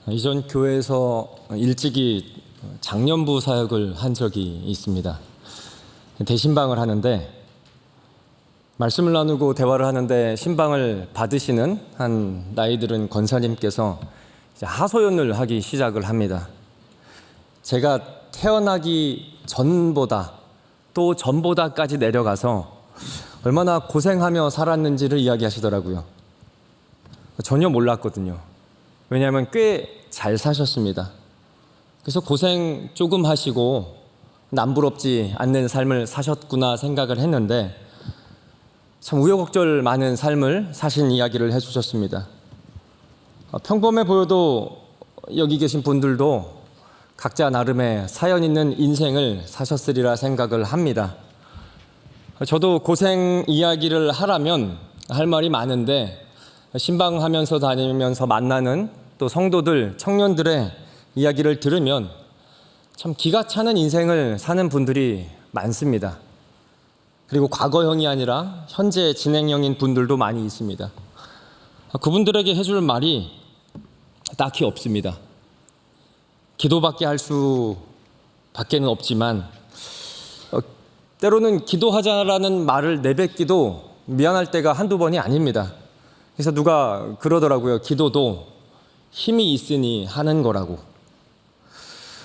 이전 교회에서 일찍이 장년부 사역을 한 적이 있습니다. 대신방을 하는데 말씀을 나누고 대화를 하는데 신방을 받으시는 한 나이 들은 권사님께서 이제 하소연을 하기 시작을 합니다. 제가 태어나기 전보다 또 전보다까지 내려가서 얼마나 고생하며 살았는지를 이야기하시더라고요. 전혀 몰랐거든요. 왜냐하면 꽤 잘 사셨습니다. 그래서 고생 조금 하시고 남부럽지 않는 삶을 사셨구나 생각을 했는데 참 우여곡절 많은 삶을 사신 이야기를 해주셨습니다. 평범해 보여도 여기 계신 분들도 각자 나름의 사연 있는 인생을 사셨으리라 생각을 합니다. 저도 고생 이야기를 하라면 할 말이 많은데 신방하면서 다니면서 만나는 또 성도들, 청년들의 이야기를 들으면 참 기가 차는 인생을 사는 분들이 많습니다. 그리고 과거형이 아니라 현재 진행형인 분들도 많이 있습니다. 그분들에게 해줄 말이 딱히 없습니다. 기도밖에 할 수밖에는 없지만 때로는 기도하자라는 말을 내뱉기도 미안할 때가 한두 번이 아닙니다. 그래서 누가 그러더라고요. 기도도 힘이 있으니 하는 거라고.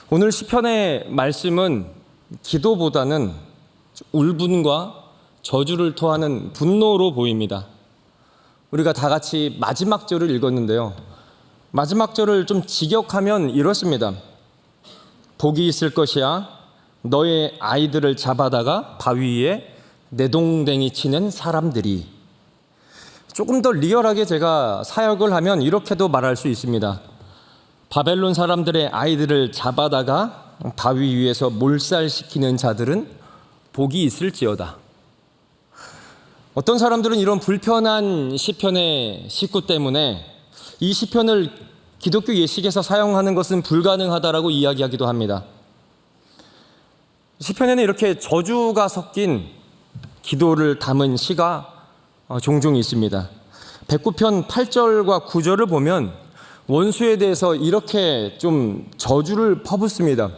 오늘 시편의 말씀은 기도보다는 울분과 저주를 토하는 분노로 보입니다. 우리가 다 같이 마지막 절을 읽었는데요. 마지막 절을 좀 직역하면 이렇습니다. 복이 있을 것이야. 너의 아이들을 잡아다가 바위 위에 내동댕이 치는 사람들이. 조금 더 리얼하게 제가 사역을 하면 이렇게도 말할 수 있습니다. 바벨론 사람들의 아이들을 잡아다가 바위 위에서 몰살시키는 자들은 복이 있을지어다. 어떤 사람들은 이런 불편한 시편의 식구 때문에 이 시편을 기독교 예식에서 사용하는 것은 불가능하다라고 이야기하기도 합니다. 시편에는 이렇게 저주가 섞인 기도를 담은 시가 종종 있습니다. 109편 8절과 9절을 보면 원수에 대해서 이렇게 좀 저주를 퍼붓습니다.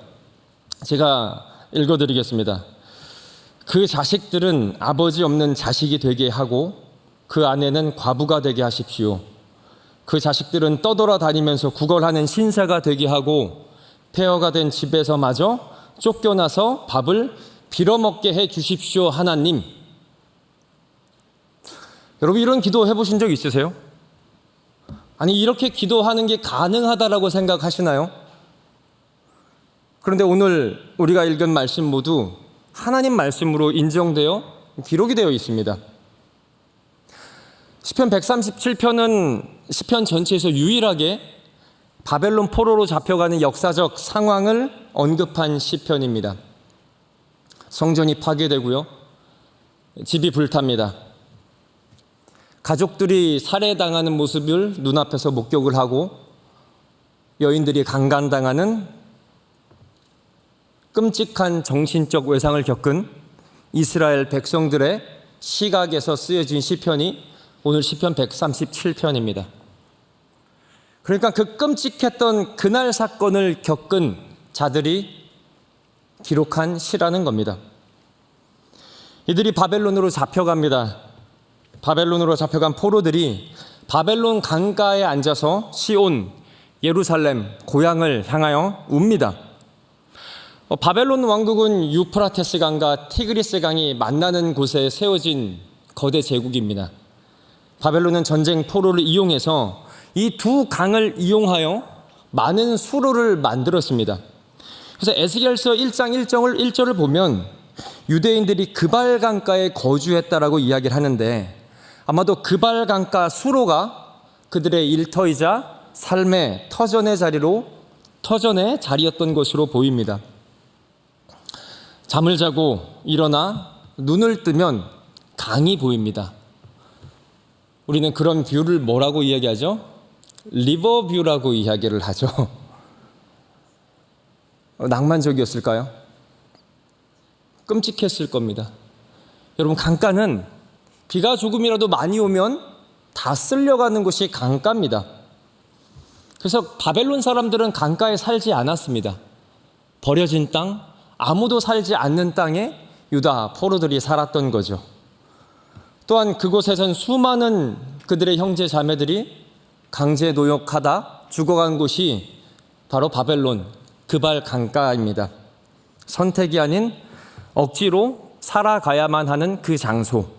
제가 읽어드리겠습니다. 그 자식들은 아버지 없는 자식이 되게 하고 그 아내는 과부가 되게 하십시오. 그 자식들은 떠돌아다니면서 구걸하는 신사가 되게 하고 폐허가 된 집에서마저 쫓겨나서 밥을 빌어먹게 해 주십시오 하나님. 여러분 이런 기도 해보신 적 있으세요? 아니 이렇게 기도하는 게 가능하다라고 생각하시나요? 그런데 오늘 우리가 읽은 말씀 모두 하나님 말씀으로 인정되어 기록이 되어 있습니다. 시편 137편은 시편 전체에서 유일하게 바벨론 포로로 잡혀가는 역사적 상황을 언급한 시편입니다. 성전이 파괴되고요. 집이 불탑니다. 가족들이 살해당하는 모습을 눈앞에서 목격을 하고 여인들이 강간당하는 끔찍한 정신적 외상을 겪은 이스라엘 백성들의 시각에서 쓰여진 시편이 오늘 시편 137편입니다. 그러니까 그 끔찍했던 그날 사건을 겪은 자들이 기록한 시라는 겁니다. 이들이 바벨론으로 잡혀갑니다. 바벨론으로 잡혀간 포로들이 바벨론 강가에 앉아서 시온, 예루살렘, 고향을 향하여 웁니다. 바벨론 왕국은 유프라테스 강과 티그리스 강이 만나는 곳에 세워진 거대 제국입니다. 바벨론은 전쟁 포로를 이용해서 이 두 강을 이용하여 많은 수로를 만들었습니다. 그래서 에스겔서 1장 1절을 보면 유대인들이 그발 강가에 거주했다라고 이야기를 하는데 아마도 그발 강가 수로가 그들의 일터이자 삶의 터전의 자리였던 것으로 보입니다. 잠을 자고 일어나 눈을 뜨면 강이 보입니다. 우리는 그런 뷰를 뭐라고 이야기하죠? 리버뷰라고 이야기를 하죠. 낭만적이었을까요? 끔찍했을 겁니다. 여러분 강가는 비가 조금이라도 많이 오면 다 쓸려가는 곳이 강가입니다. 그래서 바벨론 사람들은 강가에 살지 않았습니다. 버려진 땅, 아무도 살지 않는 땅에 유다 포로들이 살았던 거죠. 또한 그곳에선 수많은 그들의 형제 자매들이 강제 노역하다 죽어간 곳이 바로 바벨론 그발 강가입니다. 선택이 아닌 억지로 살아가야만 하는 그 장소.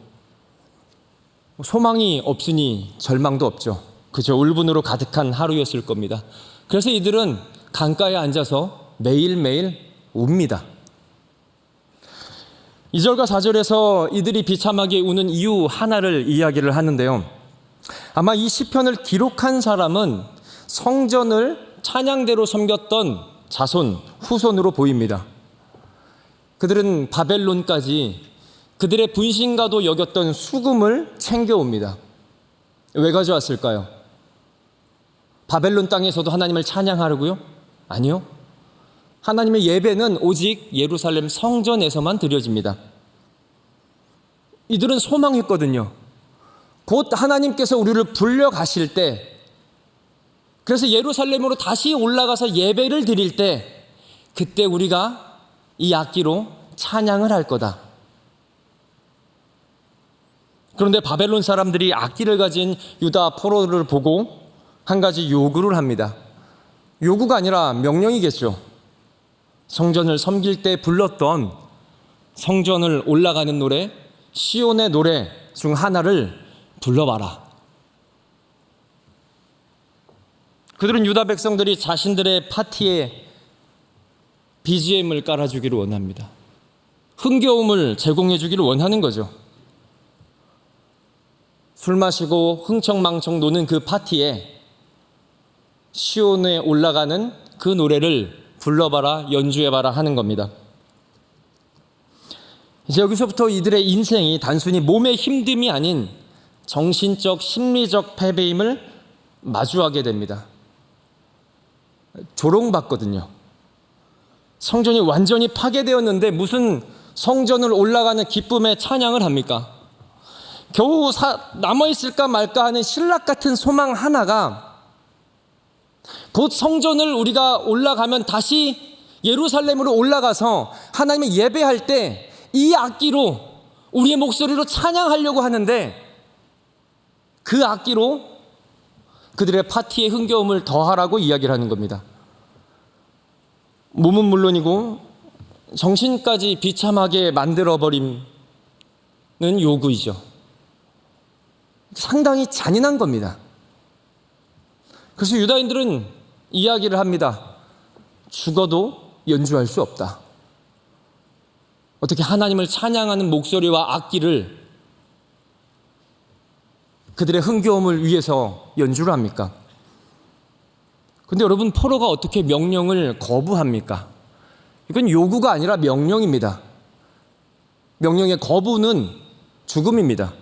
소망이 없으니 절망도 없죠. 그저 울분으로 가득한 하루였을 겁니다. 그래서 이들은 강가에 앉아서 매일매일 웁니다. 2절과 4절에서 이들이 비참하게 우는 이유 하나를 이야기를 하는데요. 아마 이 시편을 기록한 사람은 성전을 찬양대로 섬겼던 자손, 후손으로 보입니다. 그들은 바벨론까지 그들의 분신과도 여겼던 수금을 챙겨옵니다. 왜 가져왔을까요? 바벨론 땅에서도 하나님을 찬양하려고요? 아니요. 하나님의 예배는 오직 예루살렘 성전에서만 드려집니다. 이들은 소망했거든요. 곧 하나님께서 우리를 불려가실 때, 그래서 예루살렘으로 다시 올라가서 예배를 드릴 때, 그때 우리가 이 악기로 찬양을 할 거다. 그런데 바벨론 사람들이 악기를 가진 유다 포로를 보고 한 가지 요구를 합니다. 요구가 아니라 명령이겠죠. 성전을 섬길 때 불렀던 성전을 올라가는 노래, 시온의 노래 중 하나를 불러봐라. 그들은 유다 백성들이 자신들의 파티에 BGM을 깔아주기를 원합니다. 흥겨움을 제공해주기를 원하는 거죠. 술 마시고 흥청망청 노는 그 파티에 시온에 올라가는 그 노래를 불러봐라, 연주해봐라 하는 겁니다. 이제 여기서부터 이들의 인생이 단순히 몸의 힘듦이 아닌 정신적, 심리적 패배임을 마주하게 됩니다. 조롱받거든요. 성전이 완전히 파괴되었는데 무슨 성전을 올라가는 기쁨의 찬양을 합니까? 겨우 남아있을까 말까 하는 신락 같은 소망 하나가 곧 성전을 우리가 올라가면 다시 예루살렘으로 올라가서 하나님을 예배할 때 이 악기로 우리의 목소리로 찬양하려고 하는데 그 악기로 그들의 파티의 흥겨움을 더하라고 이야기를 하는 겁니다. 몸은 물론이고 정신까지 비참하게 만들어버리는 요구이죠. 상당히 잔인한 겁니다. 그래서 유다인들은 이야기를 합니다. 죽어도 연주할 수 없다. 어떻게 하나님을 찬양하는 목소리와 악기를 그들의 흥겨움을 위해서 연주를 합니까? 그런데 여러분, 포로가 어떻게 명령을 거부합니까? 이건 요구가 아니라 명령입니다. 명령의 거부는 죽음입니다.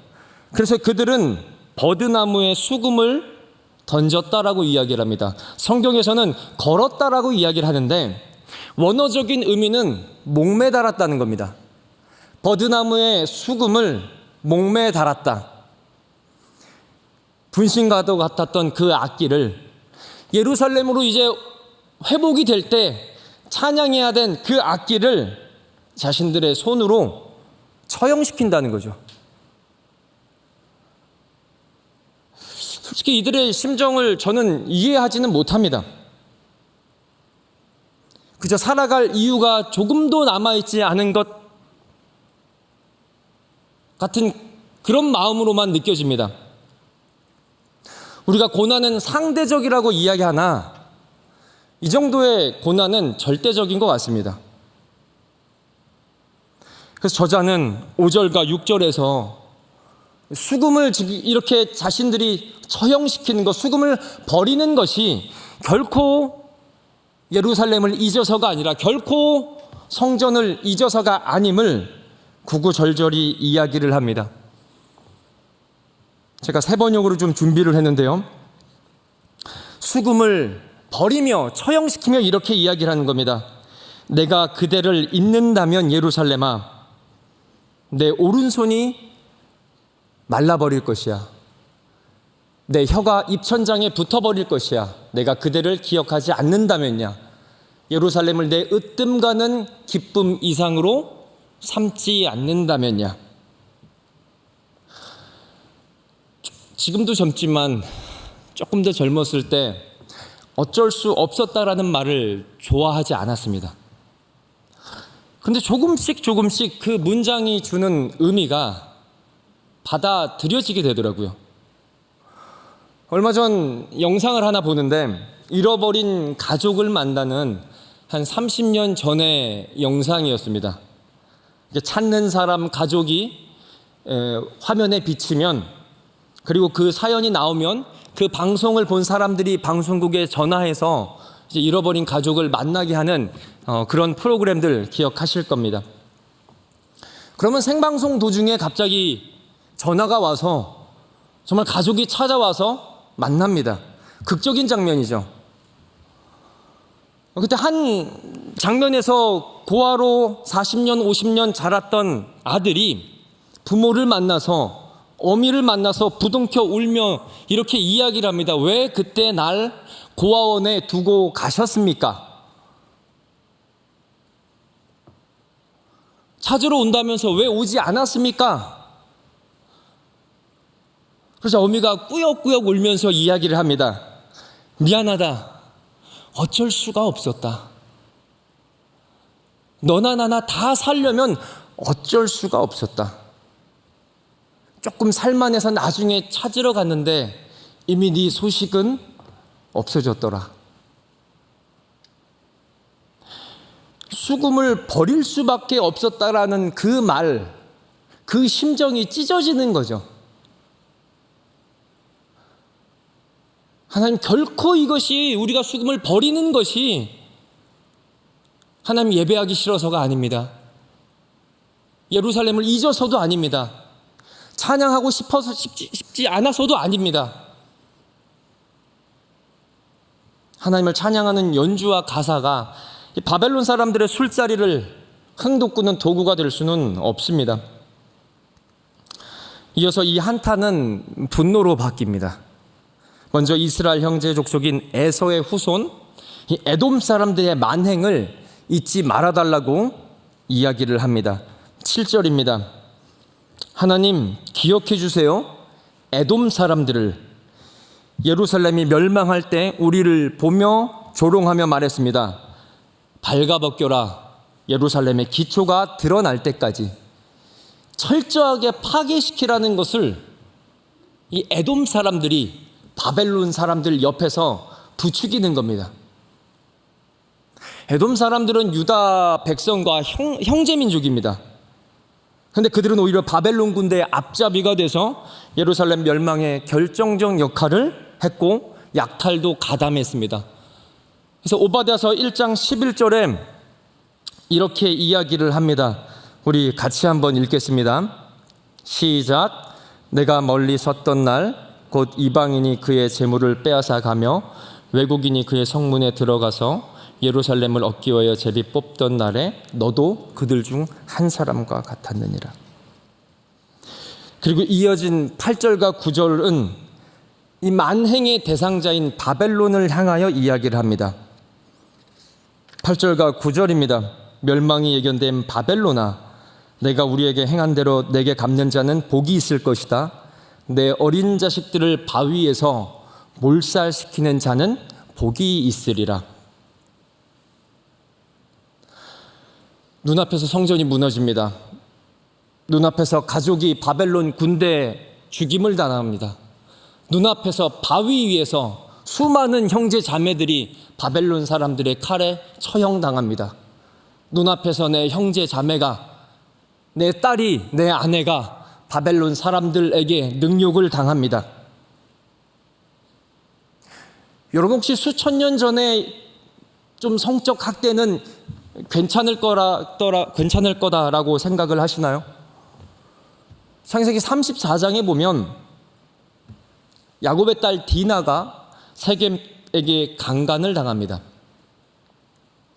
그래서 그들은 버드나무에 수금을 던졌다라고 이야기를 합니다. 성경에서는 걸었다라고 이야기를 하는데 원어적인 의미는 목매에 달았다는 겁니다. 버드나무에 수금을 목매에 달았다. 분신과도 같았던 그 악기를 예루살렘으로 이제 회복이 될 때 찬양해야 된 그 악기를 자신들의 손으로 처형시킨다는 거죠. 솔직히 이들의 심정을 저는 이해하지는 못합니다. 그저 살아갈 이유가 조금도 남아있지 않은 것 같은 그런 마음으로만 느껴집니다. 우리가 고난은 상대적이라고 이야기하나 이 정도의 고난은 절대적인 것 같습니다. 그래서 저자는 5절과 6절에서 수금을 이렇게 자신들이 처형시키는 것, 수금을 버리는 것이 결코 예루살렘을 잊어서가 아니라 결코 성전을 잊어서가 아님을 구구절절히 이야기를 합니다. 제가 세 번역으로 좀 준비를 했는데요. 수금을 버리며 처형시키며 이렇게 이야기를 하는 겁니다. 내가 그대를 잊는다면 예루살렘아, 내 오른손이 말라버릴 것이야. 내 혀가 입천장에 붙어버릴 것이야. 내가 그대를 기억하지 않는다면야. 예루살렘을 내 으뜸가는 기쁨 이상으로 삼지 않는다면야. 지금도 젊지만 조금 더 젊었을 때 어쩔 수 없었다라는 말을 좋아하지 않았습니다. 근데 조금씩 그 문장이 주는 의미가 받아들여지게 되더라고요. 얼마 전 영상을 하나 보는데 잃어버린 가족을 만나는 한 30년 전의 영상이었습니다. 찾는 사람 가족이 화면에 비치면, 그리고 그 사연이 나오면 그 방송을 본 사람들이 방송국에 전화해서 이제 잃어버린 가족을 만나게 하는 그런 프로그램들 기억하실 겁니다. 그러면 생방송 도중에 갑자기 전화가 와서 정말 가족이 찾아와서 만납니다. 극적인 장면이죠. 그때 한 장면에서 고아로 40년, 50년 자랐던 아들이 부모를 만나서, 어미를 만나서 부둥켜 울며 이렇게 이야기를 합니다. 왜 그때 날 고아원에 두고 가셨습니까? 찾으러 온다면서 왜 오지 않았습니까? 그래서 어미가 꾸역꾸역 울면서 이야기를 합니다. 미안하다. 어쩔 수가 없었다. 너나 나나 다 살려면 어쩔 수가 없었다. 조금 살만해서 나중에 찾으러 갔는데 이미 네 소식은 없어졌더라. 수금을 버릴 수밖에 없었다라는 그 말, 그 심정이 찢어지는 거죠. 하나님, 결코 이것이, 우리가 수금을 버리는 것이 하나님 예배하기 싫어서가 아닙니다. 예루살렘을 잊어서도 아닙니다. 찬양하고 싶지 않아서도 아닙니다. 하나님을 찬양하는 연주와 가사가 이 바벨론 사람들의 술자리를 흥돋구는 도구가 될 수는 없습니다. 이어서 이 한탄은 분노로 바뀝니다. 먼저 이스라엘 형제 족속인 에서의 후손, 이 에돔 사람들의 만행을 잊지 말아달라고 이야기를 합니다. 7절입니다. 하나님, 기억해 주세요. 에돔 사람들을. 예루살렘이 멸망할 때 우리를 보며 조롱하며 말했습니다. 발가벗겨라. 예루살렘의 기초가 드러날 때까지. 철저하게 파괴시키라는 것을 이 에돔 사람들이 바벨론 사람들 옆에서 부추기는 겁니다. 에돔 사람들은 유다 백성과 형제민족입니다. 그런데 그들은 오히려 바벨론 군대의 앞잡이가 돼서 예루살렘 멸망의 결정적 역할을 했고 약탈도 가담했습니다. 그래서 오바댜서 1장 11절에 이렇게 이야기를 합니다. 우리 같이 한번 읽겠습니다. 시작. 내가 멀리 섰던 날 곧 이방인이 그의 재물을 빼앗아 가며 외국인이 그의 성문에 들어가서 예루살렘을 얻기 위하여 제비 뽑던 날에 너도 그들 중 한 사람과 같았느니라. 그리고 이어진 8절과 9절은 이 만행의 대상자인 바벨론을 향하여 이야기를 합니다. 8절과 9절입니다. 멸망이 예견된 바벨론아, 내가 우리에게 행한 대로 내게 갚는 자는 복이 있을 것이다. 내 어린 자식들을 바위에서 몰살시키는 자는 복이 있으리라. 눈앞에서 성전이 무너집니다. 눈앞에서 가족이 바벨론 군대에 죽임을 당합니다. 눈앞에서 바위 위에서 수많은 형제 자매들이 바벨론 사람들의 칼에 처형당합니다. 눈앞에서 내 형제 자매가, 내 딸이, 내 아내가 바벨론 사람들에게 능욕을 당합니다. 여러분, 혹시 수천 년 전에 좀 성적 학대는 괜찮을 거다라고 생각을 하시나요? 창세기 34장에 보면 야곱의 딸 디나가 세겜에게 강간을 당합니다.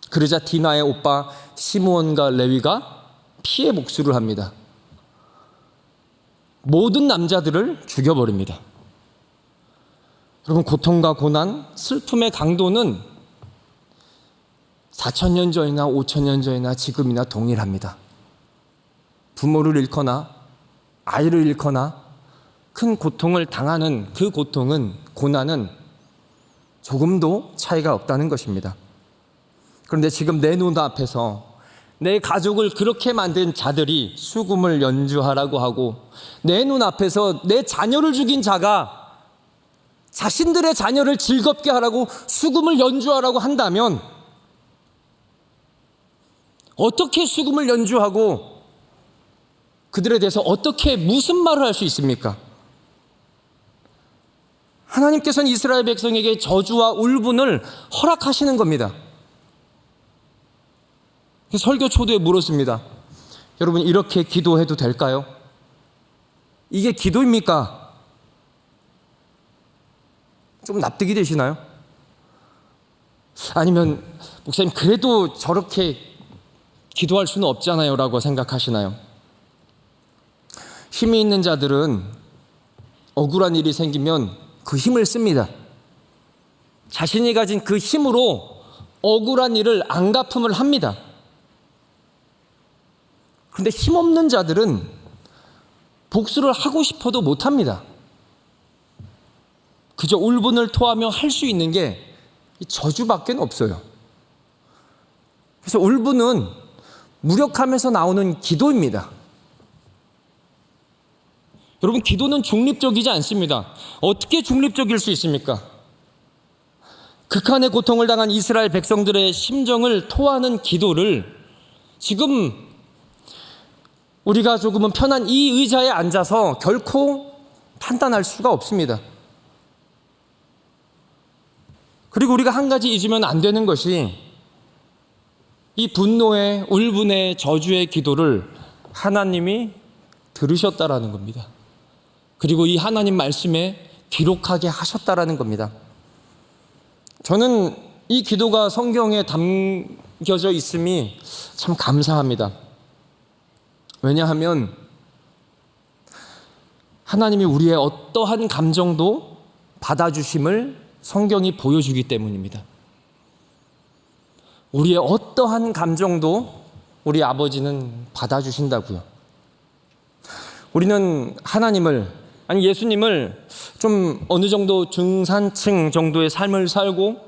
그러자 디나의 오빠 시므온과 레위가 피해 복수를 합니다. 모든 남자들을 죽여버립니다. 여러분, 고통과 고난, 슬픔의 강도는 4,000년 전이나 5,000년 전이나 지금이나 동일합니다. 부모를 잃거나 아이를 잃거나 큰 고통을 당하는 그 고통은, 고난은 조금도 차이가 없다는 것입니다. 그런데 지금 내 눈앞에서 내 가족을 그렇게 만든 자들이 수금을 연주하라고 하고, 내 눈앞에서 내 자녀를 죽인 자가 자신들의 자녀를 즐겁게 하라고 수금을 연주하라고 한다면, 어떻게 수금을 연주하고 그들에 대해서 어떻게 무슨 말을 할 수 있습니까? 하나님께서는 이스라엘 백성에게 저주와 울분을 허락하시는 겁니다. 설교 초도에 물었습니다. 여러분, 이렇게 기도해도 될까요? 이게 기도입니까? 좀 납득이 되시나요? 아니면 목사님, 그래도 저렇게 기도할 수는 없잖아요 라고 생각하시나요? 힘이 있는 자들은 억울한 일이 생기면 그 힘을 씁니다. 자신이 가진 그 힘으로 억울한 일을 안갚음을 합니다. 그런데 힘없는 자들은 복수를 하고 싶어도 못합니다. 그저 울분을 토하며 할 수 있는 게 저주밖에 없어요. 그래서 울분은 무력함에서 나오는 기도입니다. 여러분, 기도는 중립적이지 않습니다. 어떻게 중립적일 수 있습니까? 극한의 고통을 당한 이스라엘 백성들의 심정을 토하는 기도를 지금 우리가 조금은 편한 이 의자에 앉아서 결코 판단할 수가 없습니다. 그리고 우리가 한 가지 잊으면 안 되는 것이, 이 분노의, 울분의, 저주의 기도를 하나님이 들으셨다라는 겁니다. 그리고 이 하나님 말씀에 기록하게 하셨다라는 겁니다. 저는 이 기도가 성경에 담겨져 있음이 참 감사합니다. 왜냐하면 하나님이 우리의 어떠한 감정도 받아주심을 성경이 보여주기 때문입니다. 우리의 어떠한 감정도 우리 아버지는 받아주신다고요. 우리는 하나님을, 아니 예수님을 좀 어느 정도 중산층 정도의 삶을 살고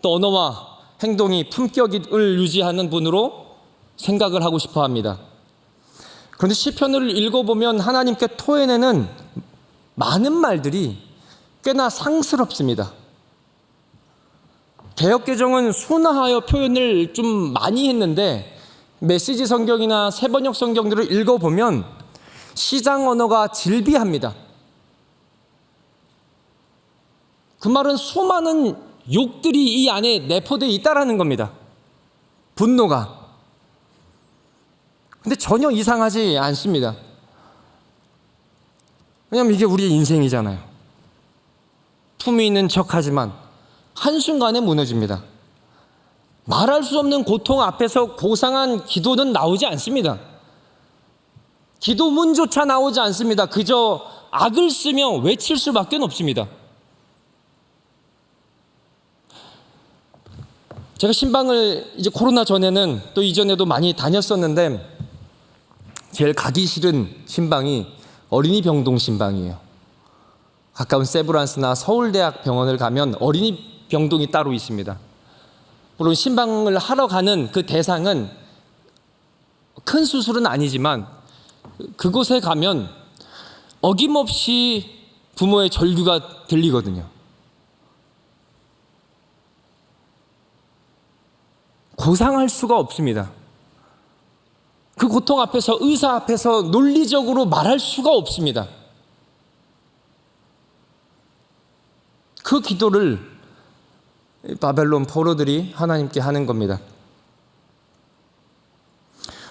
또 언어와 행동이 품격을 유지하는 분으로 생각을 하고 싶어 합니다. 그런데 시편을 읽어보면 하나님께 토해내는 많은 말들이 꽤나 상스럽습니다. 개역개정은 순화하여 표현을 좀 많이 했는데, 메시지 성경이나 새번역 성경들을 읽어보면 시장 언어가 질비합니다. 그 말은 수많은 욕들이 이 안에 내포되어 있다라는 겁니다. 분노가. 근데 전혀 이상하지 않습니다. 왜냐하면 이게 우리의 인생이잖아요. 품위 있는 척하지만 한순간에 무너집니다. 말할 수 없는 고통 앞에서 고상한 기도는 나오지 않습니다. 기도문조차 나오지 않습니다. 그저 악을 쓰며 외칠 수밖에 없습니다. 제가 신방을 이제 코로나 전에는 또 이전에도 많이 다녔었는데, 제일 가기 싫은 신방이 어린이 병동 신방이에요. 가까운 세브란스나 서울대학 병원을 가면 어린이 병동이 따로 있습니다. 물론 신방을 하러 가는 그 대상은 큰 수술은 아니지만 그곳에 가면 어김없이 부모의 절규가 들리거든요. 고상할 수가 없습니다. 그 고통 앞에서, 의사 앞에서 논리적으로 말할 수가 없습니다. 그 기도를 바벨론 포로들이 하나님께 하는 겁니다.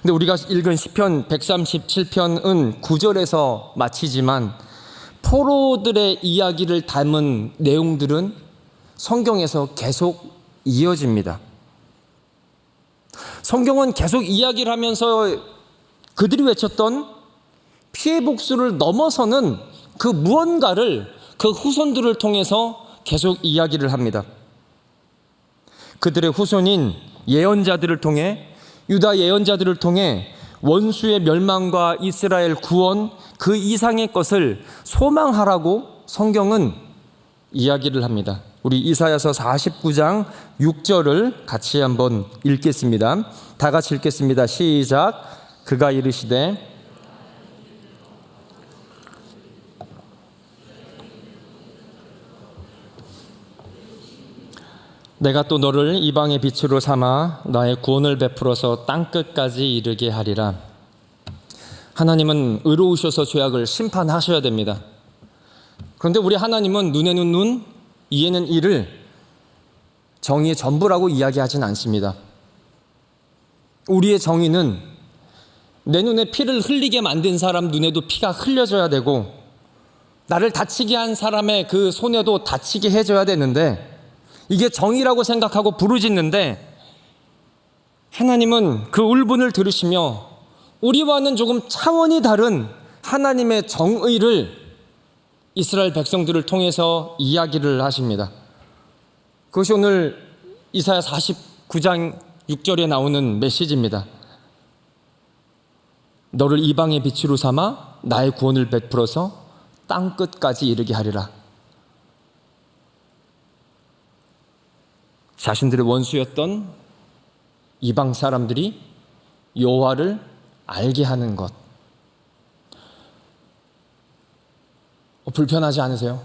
근데 우리가 읽은 시편 137편은 9절에서 마치지만 포로들의 이야기를 담은 내용들은 성경에서 계속 이어집니다. 성경은 계속 이야기를 하면서 그들이 외쳤던 피해 복수를 넘어서는 그 무언가를 그 후손들을 통해서 계속 이야기를 합니다. 그들의 후손인 예언자들을 통해, 유다 예언자들을 통해 원수의 멸망과 이스라엘 구원, 그 이상의 것을 소망하라고 성경은 이야기를 합니다. 우리 이사야서 49장 6절을 같이 한번 읽겠습니다. 다 같이 읽겠습니다. 시작. 그가 이르시되 내가 또 너를 이방의 빛으로 삼아 나의 구원을 베풀어서 땅끝까지 이르게 하리라. 하나님은 의로우셔서 죄악을 심판하셔야 됩니다. 그런데 우리 하나님은 눈에는 눈, 이에는 이를 정의의 전부라고 이야기하진 않습니다. 우리의 정의는 내 눈에 피를 흘리게 만든 사람 눈에도 피가 흘려져야 되고, 나를 다치게 한 사람의 그 손에도 다치게 해줘야 되는데, 이게 정의라고 생각하고 부르짖는데, 하나님은 그 울분을 들으시며 우리와는 조금 차원이 다른 하나님의 정의를 이스라엘 백성들을 통해서 이야기를 하십니다. 그것이 오늘 이사야 49장 6절에 나오는 메시지입니다. 너를 이방의 빛으로 삼아 나의 구원을 베풀어서 땅끝까지 이르게 하리라. 자신들의 원수였던 이방 사람들이 여호와를 알게 하는 것, 불편하지 않으세요?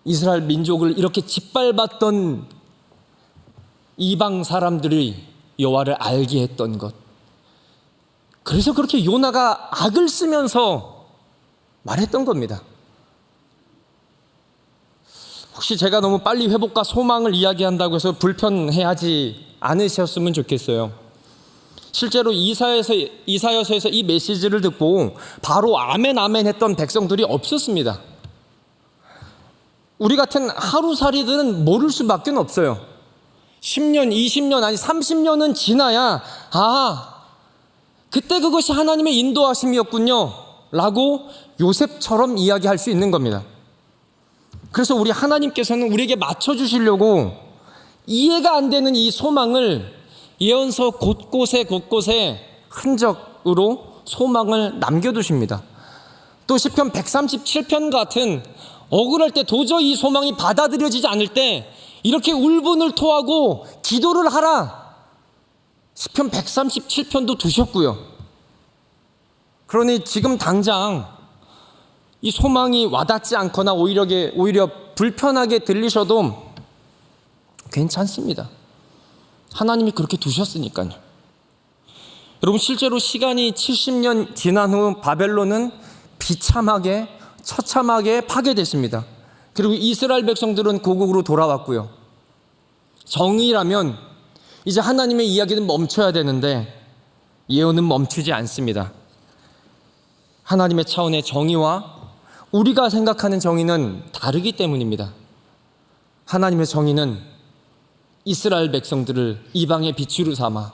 이스라엘 민족을 이렇게 짓밟았던 이방 사람들이 여호와를 알게 했던 것, 그래서 그렇게 요나가 악을 쓰면서 말했던 겁니다. 혹시 제가 너무 빨리 회복과 소망을 이야기한다고 해서 불편해하지 않으셨으면 좋겠어요. 실제로 이사야서에서 이 메시지를 듣고 바로 아멘 아멘 했던 백성들이 없었습니다. 우리 같은 하루살이들은 모를 수밖에 없어요. 10년, 20년, 아니 30년은 지나야 그때 그것이 하나님의 인도하심이었군요 라고 요셉처럼 이야기할 수 있는 겁니다. 그래서 우리 하나님께서는 우리에게 맞춰주시려고 이해가 안 되는 이 소망을 예언서 곳곳에 흔적으로 소망을 남겨두십니다. 또 시편 137편 같은 억울할 때 도저히 이 소망이 받아들여지지 않을 때 이렇게 울분을 토하고 기도를 하라. 시편 137편도 두셨고요. 그러니 지금 당장 이 소망이 와닿지 않거나 오히려 불편하게 들리셔도 괜찮습니다. 하나님이 그렇게 두셨으니까요. 여러분, 실제로 시간이 70년 지난 후 바벨론은 비참하게 처참하게 파괴됐습니다. 그리고 이스라엘 백성들은 고국으로 돌아왔고요. 정의라면 이제 하나님의 이야기는 멈춰야 되는데 예언은 멈추지 않습니다. 하나님의 차원의 정의와 우리가 생각하는 정의는 다르기 때문입니다. 하나님의 정의는 이스라엘 백성들을 이방의 빛으로 삼아,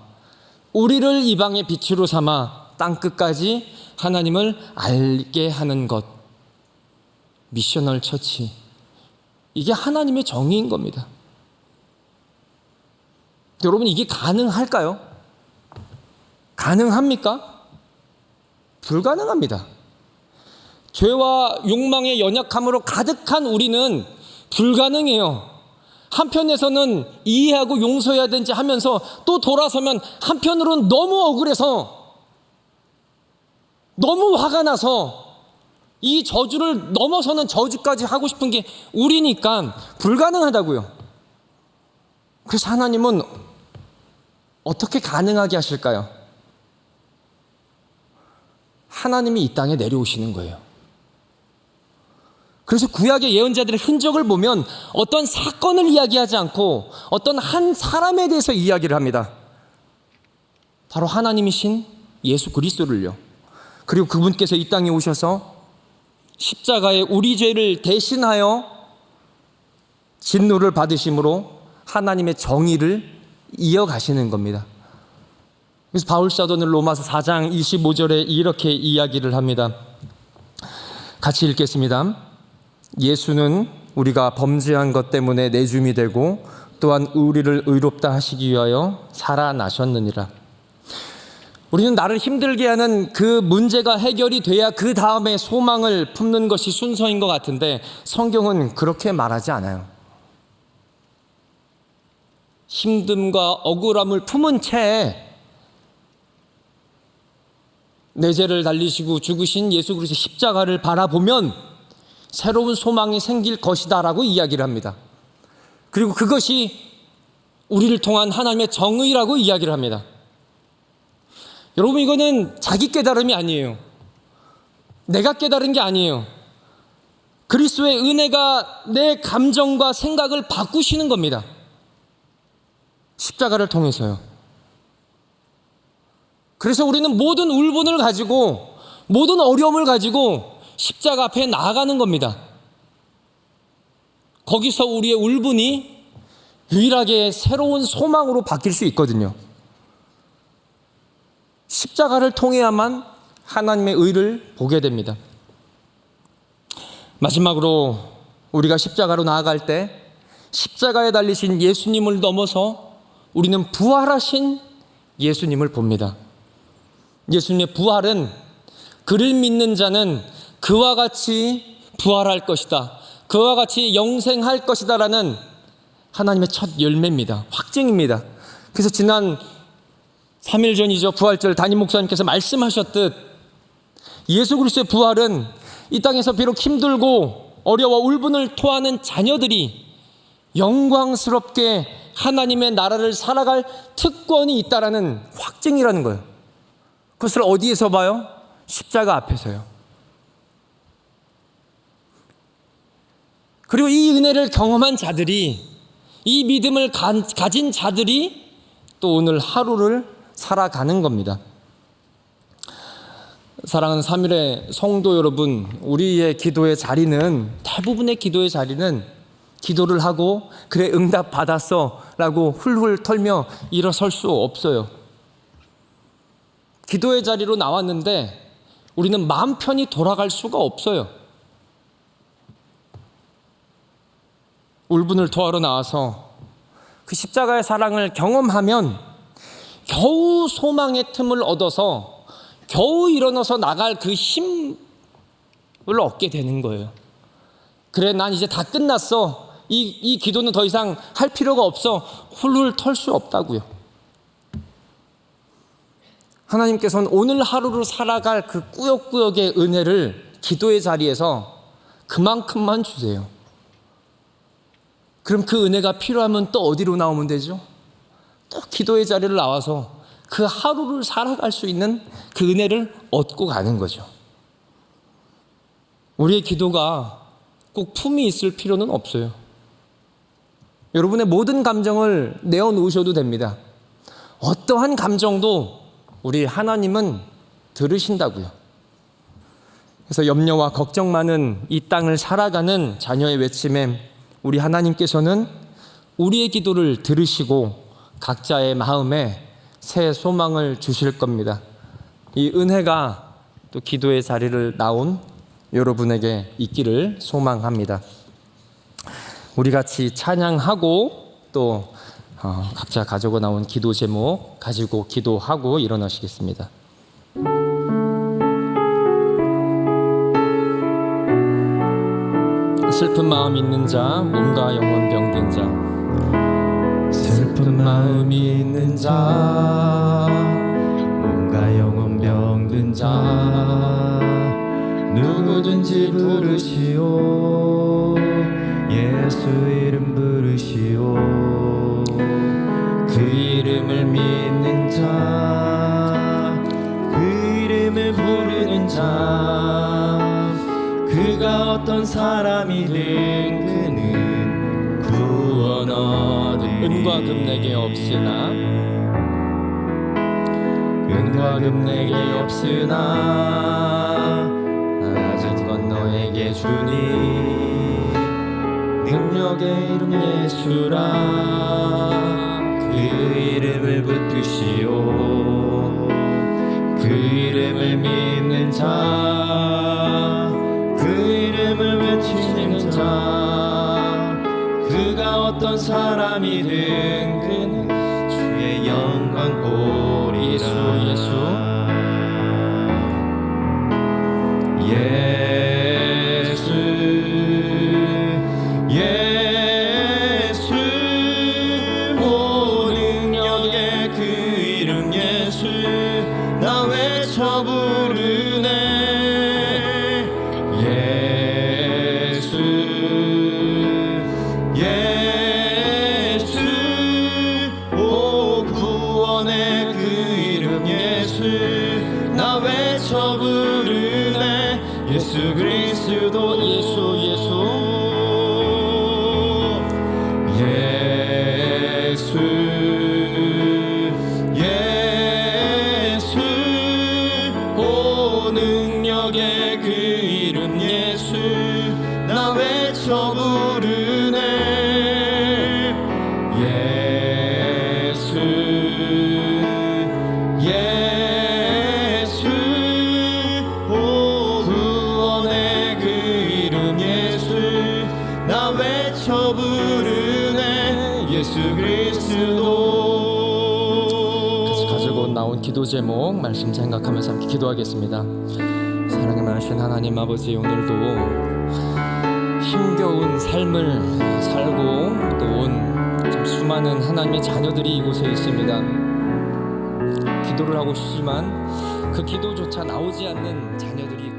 우리를 이방의 빛으로 삼아 땅끝까지 하나님을 알게 하는 것, 미셔널 처치, 이게 하나님의 정의인 겁니다. 여러분, 이게 가능할까요? 가능합니까? 불가능합니다. 죄와 욕망의 연약함으로 가득한 우리는 불가능해요. 한편에서는 이해하고 용서해야 되는지 하면서 또 돌아서면 한편으로는 너무 억울해서, 너무 화가 나서 이 저주를 넘어서는 저주까지 하고 싶은 게 우리니까 불가능하다고요. 그래서 하나님은 어떻게 가능하게 하실까요? 하나님이 이 땅에 내려오시는 거예요. 그래서 구약의 예언자들의 흔적을 보면 어떤 사건을 이야기하지 않고 어떤 한 사람에 대해서 이야기를 합니다. 바로 하나님이신 예수 그리스도를요. 그리고 그분께서 이 땅에 오셔서 십자가에 우리 죄를 대신하여 진노를 받으심으로 하나님의 정의를 이어가시는 겁니다. 그래서 바울 사도는 로마서 4장 25절에 이렇게 이야기를 합니다. 같이 읽겠습니다. 예수는 우리가 범죄한 것 때문에 내줌이 되고 또한 우리를 의롭다 하시기 위하여 살아나셨느니라. 우리는 나를 힘들게 하는 그 문제가 해결이 돼야 그 다음에 소망을 품는 것이 순서인 것 같은데 성경은 그렇게 말하지 않아요. 힘듦과 억울함을 품은 채 내 죄를 달리시고 죽으신 예수 그리스도의 십자가를 바라보면 새로운 소망이 생길 것이다 라고 이야기를 합니다. 그리고 그것이 우리를 통한 하나님의 정의라고 이야기를 합니다. 여러분, 이거는 자기 깨달음이 아니에요. 내가 깨달은 게 아니에요. 그리스도의 은혜가 내 감정과 생각을 바꾸시는 겁니다. 십자가를 통해서요. 그래서 우리는 모든 울분을 가지고 모든 어려움을 가지고 십자가 앞에 나아가는 겁니다. 거기서 우리의 울분이 유일하게 새로운 소망으로 바뀔 수 있거든요. 십자가를 통해야만 하나님의 의를 보게 됩니다. 마지막으로 우리가 십자가로 나아갈 때 십자가에 달리신 예수님을 넘어서 우리는 부활하신 예수님을 봅니다. 예수님의 부활은 그를 믿는 자는 그와 같이 부활할 것이다, 그와 같이 영생할 것이다 라는 하나님의 첫 열매입니다. 확증입니다. 그래서 지난 3일 전이죠. 부활절 담임 목사님께서 말씀하셨듯 예수 그리스도의 부활은 이 땅에서 비록 힘들고 어려워 울분을 토하는 자녀들이 영광스럽게 하나님의 나라를 살아갈 특권이 있다라는 확증이라는 거예요. 그것을 어디에서 봐요? 십자가 앞에서요. 그리고 이 은혜를 경험한 자들이, 이 믿음을 가진 자들이 또 오늘 하루를 살아가는 겁니다. 사랑하는 3일의 성도 여러분, 우리의 기도의 자리는, 대부분의 기도의 자리는 기도를 하고 그래 응답 받았어 라고 훌훌 털며 일어설 수 없어요. 기도의 자리로 나왔는데 우리는 마음 편히 돌아갈 수가 없어요. 울분을 토하러 나와서 그 십자가의 사랑을 경험하면 겨우 소망의 틈을 얻어서 겨우 일어나서 나갈 그 힘을 얻게 되는 거예요. 그래, 난 이제 다 끝났어. 이 기도는 더 이상 할 필요가 없어. 훌훌 털 수 없다고요. 하나님께서는 오늘 하루를 살아갈 그 꾸역꾸역의 은혜를 기도의 자리에서 그만큼만 주세요. 그럼 그 은혜가 필요하면 또 어디로 나오면 되죠? 또 기도의 자리를 나와서 그 하루를 살아갈 수 있는 그 은혜를 얻고 가는 거죠. 우리의 기도가 꼭 품이 있을 필요는 없어요. 여러분의 모든 감정을 내어놓으셔도 됩니다. 어떠한 감정도 우리 하나님은 들으신다고요. 그래서 염려와 걱정 많은 이 땅을 살아가는 자녀의 외침에 우리 하나님께서는 우리의 기도를 들으시고 각자의 마음에 새 소망을 주실 겁니다. 이 은혜가 또 기도의 자리를 나온 여러분에게 있기를 소망합니다. 우리 같이 찬양하고 또 각자 가지고 나온 기도 제목 가지고 기도하고 일어나시겠습니다. 슬픈 마음 있는 자, 몸과 영혼 병든 자, 슬픈 마음이 있는 자, 몸과 영혼 병든 자, 누구든지 부르시오, 예수 이름 부르시오. 그 이름을 믿는 자, 그 이름을 부르는 자, 그가 어떤 사람이든 그는 구원 얻으리. 은과 금 내게 없으나, 은과 금 내게 없으나 낮은 건 너에게 주니 능력의 이름 예수라. 그 이름을 붙드시오, 그 이름을 믿는 자, 그 이름을 외치는 자, 그가 어떤 사람이든 그는 주의 영광 보리라. 예수 오 능력의 그 이름 예수 나 외쳐 부르네. 예수 오 구원의 그 이름 예수 나 외쳐 부르네. 예수 그리스도 예수 오 능력의 그 이름 예수 나 외쳐 부르네. 예수 오 구원의 그 이름 예수 나 외쳐 부르네. 예수 그리스도. 가지고 나온 기도 제목 말씀 생각하면서 함께 기도하겠습니다. 사랑의 많으신 하나님 아버지, 오늘도 힘겨운 삶을 살고 또 온 참 수많은 하나님의 자녀들이 이곳에 있습니다. 기도를 하고 싶지만 그 기도조차 나오지 않는 자녀들이